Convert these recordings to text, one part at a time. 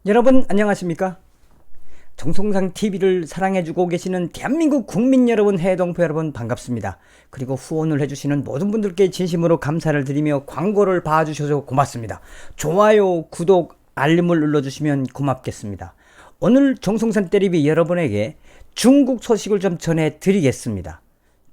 여러분 안녕하십니까? 정성상 TV를 사랑해주고 계시는 대한민국 국민 여러분, 해외동포 여러분 반갑습니다. 그리고 후원을 해주시는 모든 분들께 진심으로 감사를 드리며 광고를 봐주셔서 고맙습니다. 좋아요, 구독, 알림을 눌러주시면 고맙겠습니다. 오늘 정성산 떼리비 여러분에게 중국 소식을 좀 전해드리겠습니다.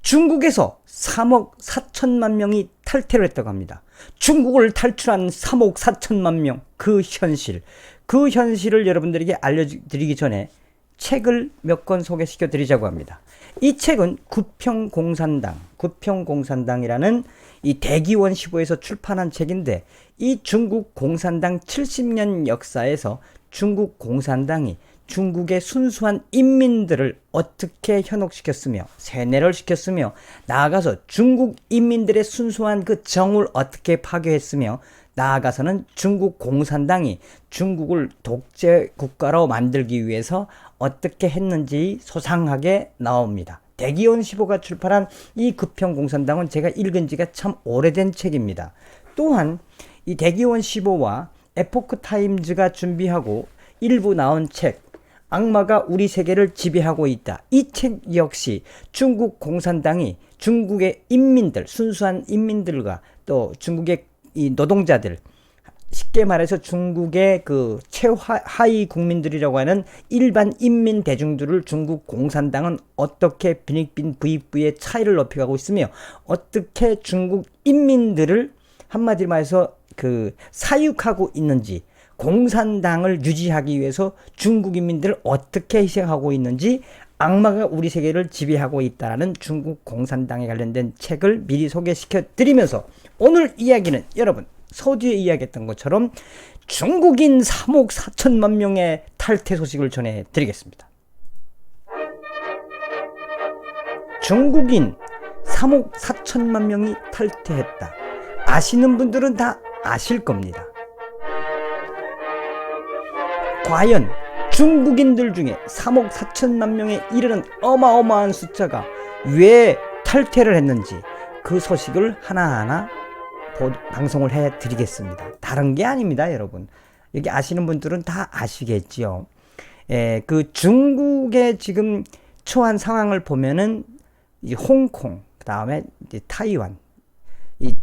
중국에서 3억 4천만 명이 탈퇴를 했다고 합니다. 중국을 탈출한 3억 4천만 명, 그 현실을 여러분들에게 알려드리기 전에 책을 몇 권 소개시켜 드리자고 합니다. 이 책은 구평공산당이라는 이 대기원 15에서 출판한 책인데, 이 중국 공산당 70년 역사에서 중국 공산당이 중국의 순수한 인민들을 어떻게 현혹시켰으며 세뇌를 시켰으며, 나아가서 중국 인민들의 순수한 그 정을 어떻게 파괴했으며, 나아가서는 중국 공산당이 중국을 독재 국가로 만들기 위해서 어떻게 했는지 소상하게 나옵니다. 대기원 15가 출판한 이 구평공산당은 제가 읽은 지가 참 오래된 책입니다. 또한 이 대기원 15와 에포크타임즈가 준비하고 일부 나온 책, 악마가 우리 세계를 지배하고 있다. 이 책 역시 중국 공산당이 중국의 인민들, 순수한 인민들과 또 중국의 이 노동자들, 쉽게 말해서 중국의 그 최하위 국민들이라고 하는 일반 인민 대중들을 중국 공산당은 어떻게 빈익빈 부익부의 차이를 높여가고 있으며, 어떻게 중국 인민들을 한마디로 말해서 그 사육하고 있는지, 공산당을 유지하기 위해서 중국 인민들을 어떻게 희생하고 있는지, 악마가 우리 세계를 지배하고 있다는 중국 공산당에 관련된 책을 미리 소개시켜 드리면서, 오늘 이야기는 여러분 서두에 이야기했던 것처럼 중국인 3억 4천만 명의 탈퇴 소식을 전해 드리겠습니다. 중국인 3억 4천만 명이 탈퇴했다. 아시는 분들은 다 아실 겁니다. 과연 중국인들 중에 3억 4천만 명에 이르는 어마어마한 숫자가 왜 탈퇴를 했는지, 그 소식을 하나하나 방송을 해드리겠습니다. 다른 게 아닙니다, 여러분. 여기 아시는 분들은 다 아시겠지요. 그 중국의 지금 처한 상황을 보면은 이 홍콩, 그 다음에 타이완, 이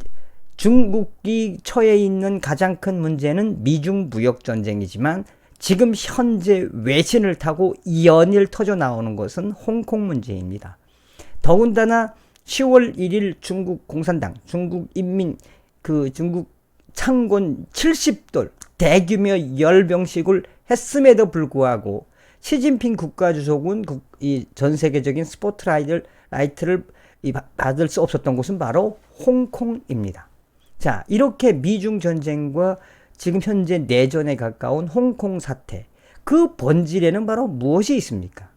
중국이 처해 있는 가장 큰 문제는 미중 무역 전쟁이지만, 지금 현재 외신을 타고 연일 터져 나오는 것은 홍콩 문제입니다. 더군다나 10월 1일 중국 공산당, 중국 인민, 중국 창군 70돌 대규모 열병식을 했음에도 불구하고 시진핑 국가주석은 이 전 세계적인 스포트라이트를 받을 수 없었던 곳은 바로 홍콩입니다. 자, 이렇게 미중 전쟁과 지금 현재 내전에 가까운 홍콩 사태, 그 본질에는 바로 무엇이 있습니까?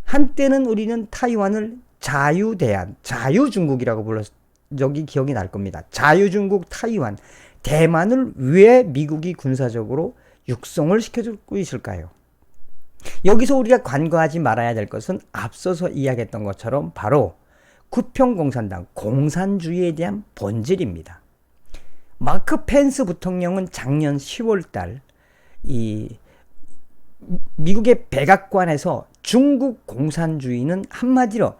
한때는 우리는 타이완을 자유대한, 자유중국이라고 불렀, 여기 기억이 날 겁니다. 자유중국 타이완, 대만을 왜 미국이 군사적으로 육성을 시켜주고 있을까요? 여기서 우리가 간과하지 말아야 될 것은 앞서서 이야기했던 것처럼 바로 구평공산당, 공산주의에 대한 본질입니다. 마크 펜스 부통령은 작년 10월달 이 미국의 백악관에서 중국 공산주의는 한마디로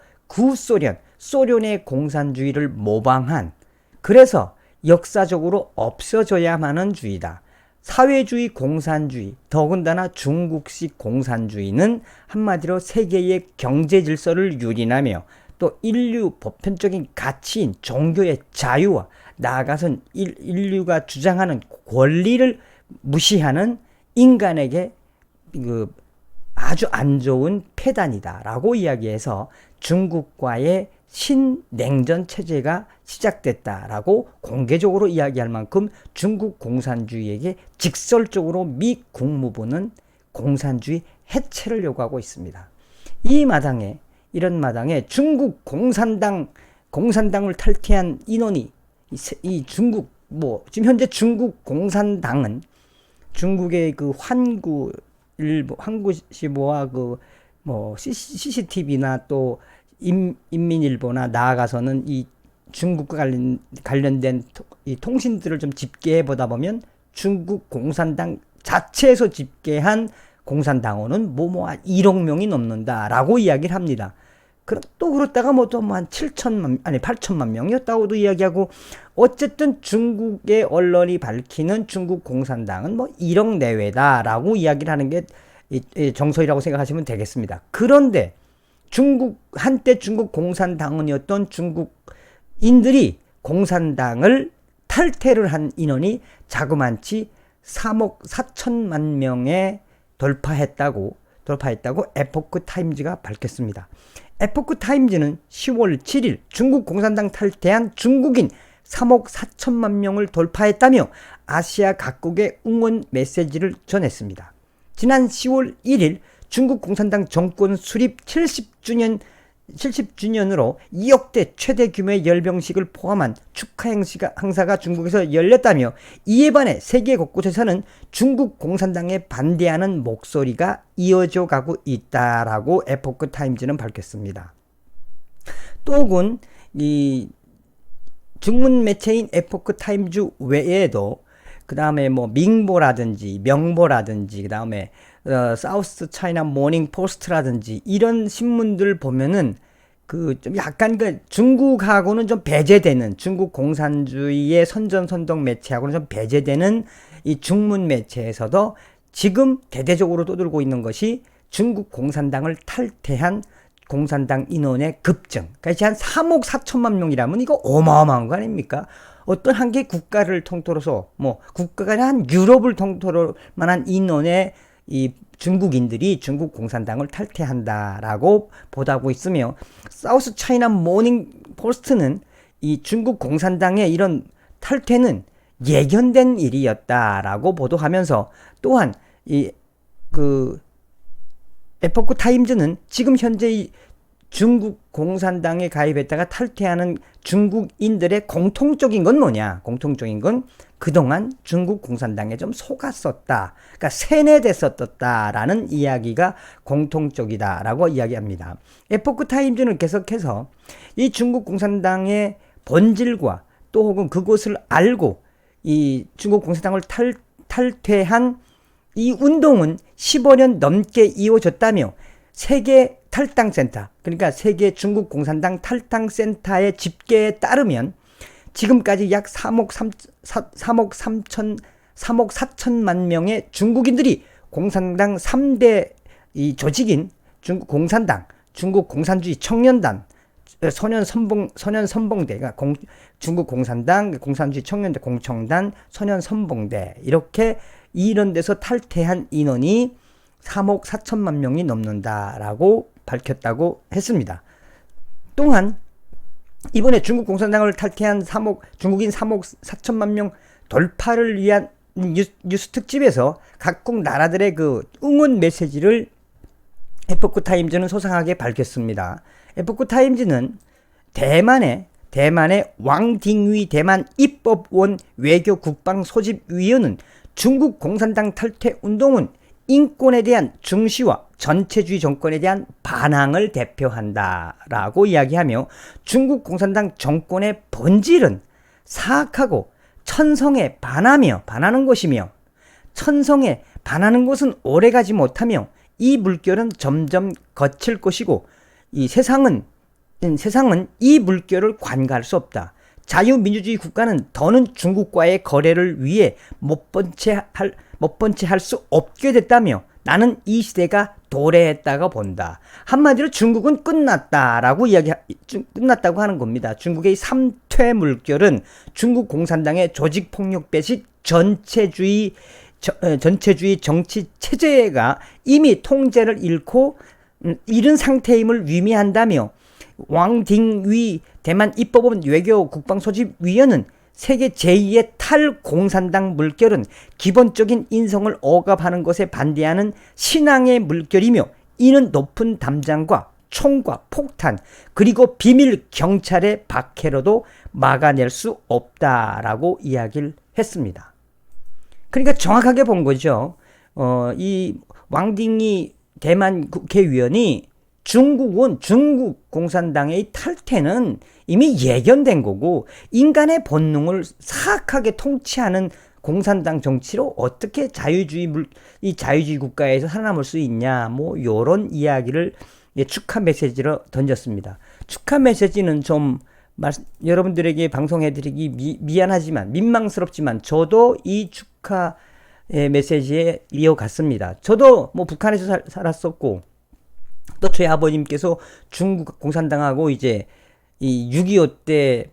소련의 공산주의를 모방한, 그래서 역사적으로 없어져야만 하는 주의다. 사회주의 공산주의, 더군다나 중국식 공산주의는 한마디로 세계의 경제 질서를 유린하며 또 인류 보편적인 가치인 종교의 자유와 나아가선 인류가 주장하는 권리를 무시하는 인간에게 아주 안 좋은 폐단이다라고 이야기해서 중국과의 신냉전 체제가 시작됐다라고 공개적으로 이야기할 만큼 중국 공산주의에게 직설적으로 미 국무부는 공산주의 해체를 요구하고 있습니다. 이런 마당에 중국 공산당을 탈퇴한 인원이 이 중국, 지금 현재 중국 공산당은 중국의 그 환구시보와 CCTV나 또 인민일보나 나아가서는 이 중국과 관련된 이 통신들을 좀 집계해 보다 보면 중국 공산당 자체에서 집계한 공산당원은 뭐한 1억 명이 넘는다라고 이야기를 합니다. 또 그렇다가 뭐 또 한 8천만 명이었다고도 이야기하고, 어쨌든 중국의 언론이 밝히는 중국 공산당은 뭐 1억 내외다라고 이야기를 하는 게 정설이라고 생각하시면 되겠습니다. 그런데 한때 중국 공산당원이었던 중국인들이 공산당을 탈퇴를 한 인원이 자그만치 3억 4천만 명에 돌파했다고 에포크 타임즈가 밝혔습니다. 에포크 타임즈는 10월 7일 중국 공산당 탈퇴한 중국인 3억 4천만 명을 돌파했다며 아시아 각국에 응원 메시지를 전했습니다. 지난 10월 1일 중국 공산당 정권 수립 70주년으로 2억대 최대 규모의 열병식을 포함한 축하 행사가 중국에서 열렸다며, 이에 반해 세계 곳곳에서는 중국 공산당에 반대하는 목소리가 이어져 가고 있다라고 에포크 타임즈는 밝혔습니다. 또한 이 중문 매체인 에포크 타임즈 외에도 그 다음에 뭐 밍보라든지 명보라든지 그 다음에 사우스 차이나 모닝 포스트라든지 이런 신문들 보면은 그 좀 약간 그 중국하고는 좀 배제되는, 중국 공산주의의 선전선동 매체하고는 좀 배제되는 이 중문 매체에서도 지금 대대적으로 떠들고 있는 것이 중국 공산당을 탈퇴한 공산당 인원의 급증. 그러니까 한 3억 4천만 명이라면 이거 어마어마한 거 아닙니까? 어떤 한 개 국가를 통틀어서 뭐 국가가 한 유럽을 통틀어 만한 인원의 이 중국인들이 중국 공산당을 탈퇴한다라고 보도하고 있으며, 사우스 차이나 모닝 포스트는 이 중국 공산당의 이런 탈퇴는 예견된 일이었다라고 보도하면서, 또한 에포크 타임즈는 지금 현재 이 중국 공산당에 가입했다가 탈퇴하는 중국인들의 공통적인 건 뭐냐? 공통적인 건 그동안 중국 공산당에 좀 속았었다. 그러니까 세뇌됐었다라는 이야기가 공통적이다라고 이야기합니다. 에포크 타임즈는 계속해서 이 중국 공산당의 본질과 또 혹은 그것을 알고 이 중국 공산당을 탈퇴한 이 운동은 15년 넘게 이어졌다며, 세계 탈당센터, 그러니까 세계 중국 공산당 탈당센터의 집계에 따르면 지금까지 약 3억 4천만 명의 중국인들이 공산당 3대 이 조직인 중국 공산당, 중국 공산주의 청년단, 소년선봉대, 그러니까 중국 공산당, 공산주의 청년대, 공청단, 소년선봉대, 이런 데서 탈퇴한 인원이 3억 4천만 명이 넘는다라고 밝혔다고 했습니다. 또한 이번에 중국 공산당을 탈퇴한 중국인 3억 4천만 명 돌파를 위한 뉴스 특집에서 각국 나라들의 그 응원 메시지를 에포크 타임즈는 소상하게 밝혔습니다. 에포크 타임즈는 대만의 왕딩위 대만 입법원 외교 국방 소집위원은 중국 공산당 탈퇴 운동은 인권에 대한 중시와 전체주의 정권에 대한 반항을 대표한다라고 이야기하며, 중국 공산당 정권의 본질은 사악하고 천성에 반하는 것이며, 천성에 반하는 것은 오래가지 못하며 이 물결은 점점 거칠 것이고, 이 세상은 이 물결을 관가할 수 없다. 자유민주주의 국가는 더는 중국과의 거래를 위해 못 본 채 할 수 없게 됐다며, 나는 이 시대가 도래했다고 본다. 한마디로 중국은 끝났다고 하는 겁니다. 중국의 3퇴 물결은 중국 공산당의 조직폭력 배식 전체주의 정치 체제가 이미 통제를 잃고 이른 상태임을 의미한다며, 왕딩위 대만 입법원 외교 국방 소집위원은 세계 제2의 탈공산당 물결은 기본적인 인성을 억압하는 것에 반대하는 신앙의 물결이며, 이는 높은 담장과 총과 폭탄 그리고 비밀 경찰의 박해로도 막아낼 수 없다라고 이야기를 했습니다. 그러니까 정확하게 본 거죠. 이 왕딩이 대만 국회의원이 중국 공산당의 탈퇴는 이미 예견된 거고, 인간의 본능을 사악하게 통치하는 공산당 정치로 어떻게 이 자유주의 국가에서 살아남을 수 있냐, 뭐 요런 이야기를 축하 메시지로 던졌습니다. 축하 메시지는 좀 여러분들에게 방송해드리기 미안하지만 민망스럽지만 저도 이 축하 메시지에 이어갔습니다. 저도 뭐 북한에서 살았었고 또 저희 아버님께서 중국 공산당하고 이제 이 6.25 때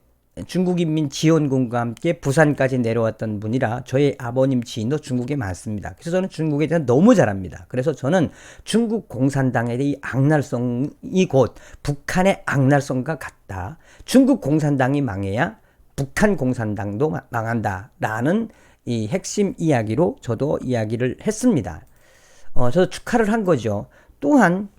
중국인민 지원군과 함께 부산까지 내려왔던 분이라 저희 아버님 지인도 중국에 많습니다. 그래서 저는 중국에 대해서 너무 잘 압니다. 그래서 저는 중국 공산당의 이 악랄성이 곧 북한의 악랄성과 같다. 중국 공산당이 망해야 북한 공산당도 망한다라는 이 핵심 이야기로 저도 이야기를 했습니다. 저도 축하를 한 거죠. 또한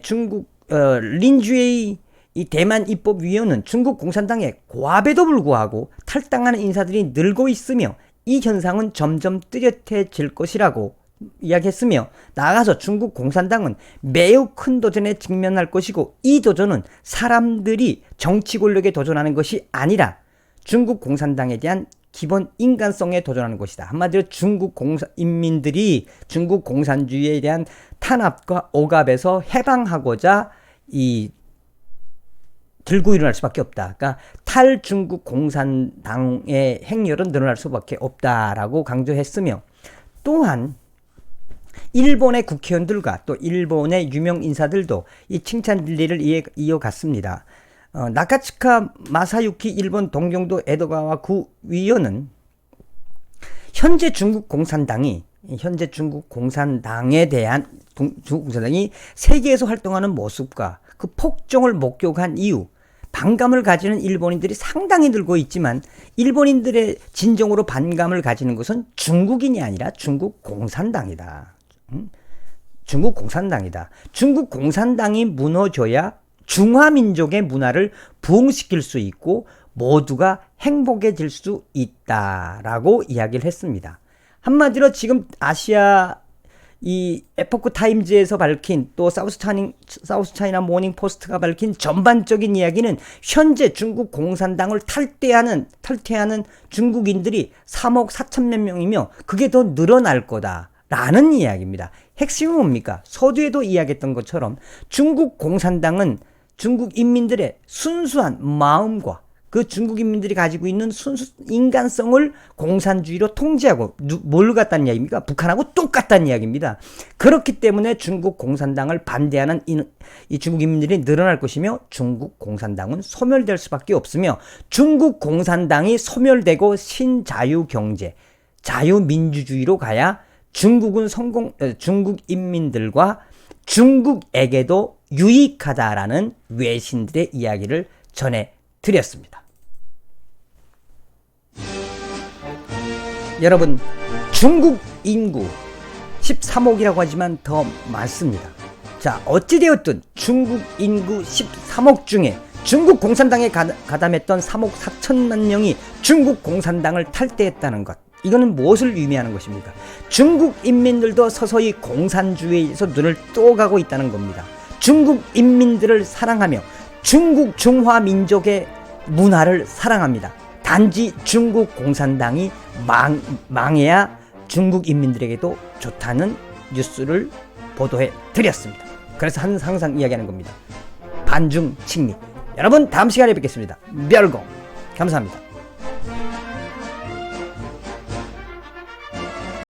중국 린주에이 이 대만 입법위원은 중국 공산당의 고압에도 불구하고 탈당하는 인사들이 늘고 있으며 이 현상은 점점 뚜렷해질 것이라고 이야기했으며 나아가서 중국 공산당은 매우 큰 도전에 직면할 것이고 이 도전은 사람들이 정치 권력에 도전하는 것이 아니라 중국 공산당에 대한 기본 인간성에 도전하는 것이다. 한마디로 중국 인민들이 중국 공산주의에 대한 탄압과 억압에서 해방하고자 들고 일어날 수밖에 없다. 그러니까 탈중국 공산당의 행렬은 늘어날 수밖에 없다라고 강조했으며 또한 일본의 국회의원들과 또 일본의 유명 인사들도 이 칭찬 릴레이를 이어갔습니다. 나카츠카 마사유키 일본 동경도 에도가와 구위원은 현재 중국 공산당에 대한 중국 공산당이 세계에서 활동하는 모습과 그 폭정을 목격한 이후 반감을 가지는 일본인들이 상당히 늘고 있지만 일본인들의 진정으로 반감을 가지는 것은 중국인이 아니라 중국 공산당이다. 중국 공산당이다. 중국 공산당이 무너져야 중화민족의 문화를 부흥시킬 수 있고 모두가 행복해질 수 있다라고 이야기를 했습니다. 한마디로 지금 아시아 이 에포크 타임즈에서 밝힌 또 사우스 차이나 모닝 포스트가 밝힌 전반적인 이야기는 현재 중국 공산당을 탈퇴하는 중국인들이 3억 4천만 명이며 그게 더 늘어날 거다라는 이야기입니다. 핵심은 뭡니까? 서두에도 이야기했던 것처럼 중국 공산당은 중국 인민들의 순수한 마음과 그 중국 인민들이 가지고 있는 인간성을 공산주의로 통제하고 뭘 같다는 이야기입니까? 북한하고 똑같다는 이야기입니다. 그렇기 때문에 중국 공산당을 반대하는 이 중국 인민들이 늘어날 것이며 중국 공산당은 소멸될 수밖에 없으며 중국 공산당이 소멸되고 신자유경제, 자유민주주의로 가야 중국 인민들과 중국에게도 유익하다라는 외신들의 이야기를 전해드렸습니다. 여러분, 중국 인구 13억이라고 하지만 더 많습니다. 자, 어찌되었든 중국 인구 13억 중에 중국 공산당에 가담했던 3억 4천만 명이 중국 공산당을 탈퇴했다는 것. 이거는 무엇을 의미하는 것입니까? 중국 인민들도 서서히 공산주의에서 눈을 떠가고 있다는 겁니다. 중국 인민들을 사랑하며 중국 중화민족의 문화를 사랑합니다. 단지 중국 공산당이 망해야 중국 인민들에게도 좋다는 뉴스를 보도해 드렸습니다. 그래서 항상 이야기하는 겁니다. 반중 친미. 여러분 다음 시간에 뵙겠습니다. 멸공. 감사합니다.